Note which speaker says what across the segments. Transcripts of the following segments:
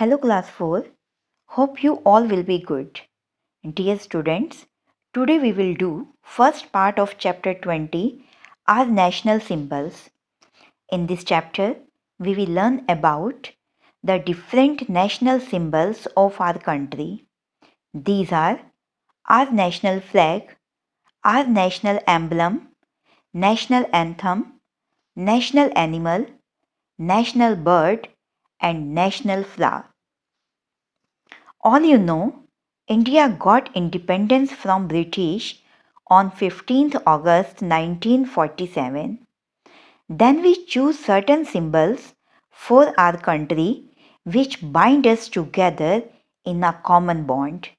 Speaker 1: Hello class 4. Hope you all will be good. Dear students, today we will do first part of chapter 20, our national symbols. In this chapter, we will learn about the different national symbols of our country. These are our national flag, our national emblem, national anthem, national animal, national bird, and national flower. All you know, India got independence from British on 15th August 1947. Then we choose certain symbols for our country which bind us together in a common bond.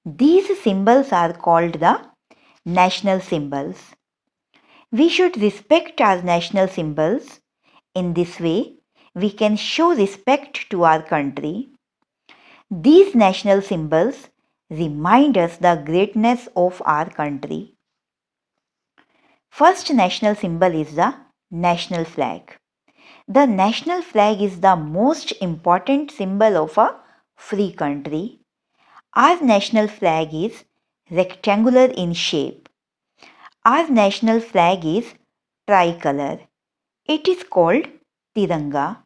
Speaker 1: These symbols are called the national symbols. We should respect our national symbols. In this way, we can show respect to our country. These national symbols remind us the greatness of our country. First national symbol is the national flag. The national flag is the most important symbol of a free country. Our national flag is rectangular in shape. Our national flag is tricolor. It is called Tiranga.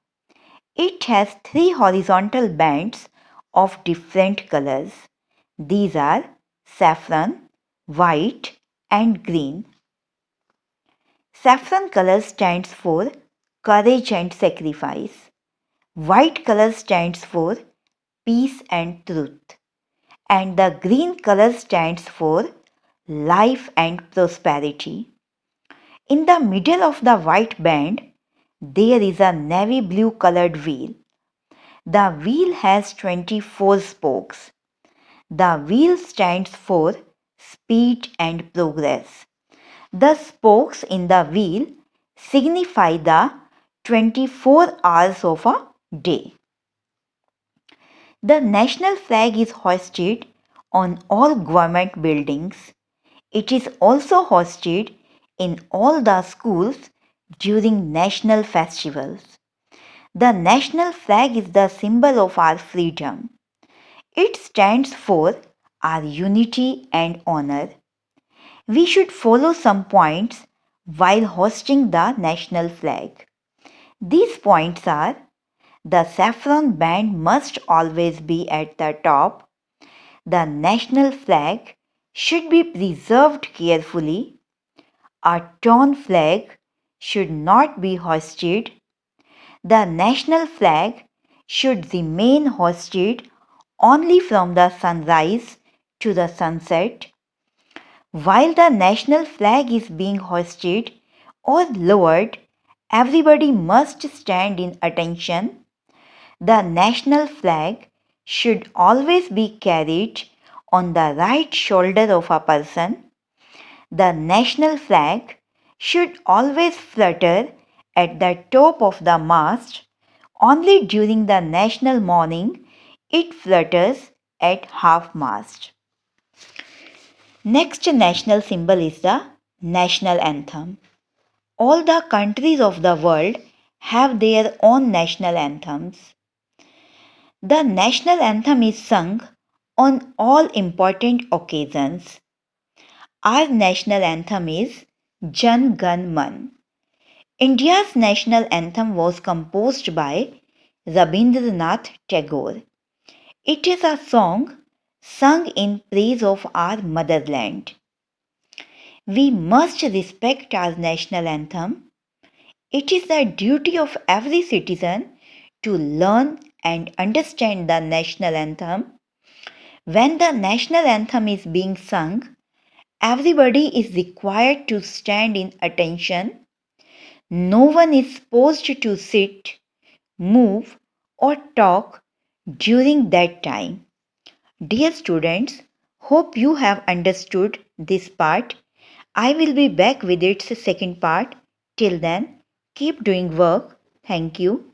Speaker 1: It has three horizontal bands of different colors. These are saffron, white, and green. Saffron color stands for courage and sacrifice. White color stands for peace and truth. And the green color stands for life and prosperity. In the middle of the white band, there is a navy blue colored wheel. The wheel has 24 spokes. The wheel stands for speed and progress. The spokes in the wheel signify the 24 hours of a day. The national flag is hoisted on all government buildings. It is also hoisted in all the schools during national festivals. The national flag is the symbol of our freedom. It stands for our unity and honor. We should follow some points while hoisting the national flag. These points are: the saffron band must always be at the top. The national flag should be preserved carefully. A torn flag should not be hoisted. The national flag should remain hoisted only from the sunrise to the sunset. While the national flag is being hoisted or lowered, everybody must stand in attention. The national flag should always be carried on the right shoulder of a person. The national flag should always flutter at the top of the mast. Only during the national morning it flutters at half mast. Next national symbol is the national anthem. All the countries of the world have their own national anthems. The national anthem is sung on all important occasions. Our national anthem is Jan Gan Man. India's national anthem was composed by Rabindranath Tagore. It is a song sung in praise of our motherland. We must respect our national anthem. It is the duty of every citizen to learn and understand the national anthem. When the national anthem is being sung, everybody is required to stand in attention. No one is supposed to sit, move, or talk during that time. Dear students, hope you have understood this part. I will be back with its second part. Till then, keep doing work. Thank you.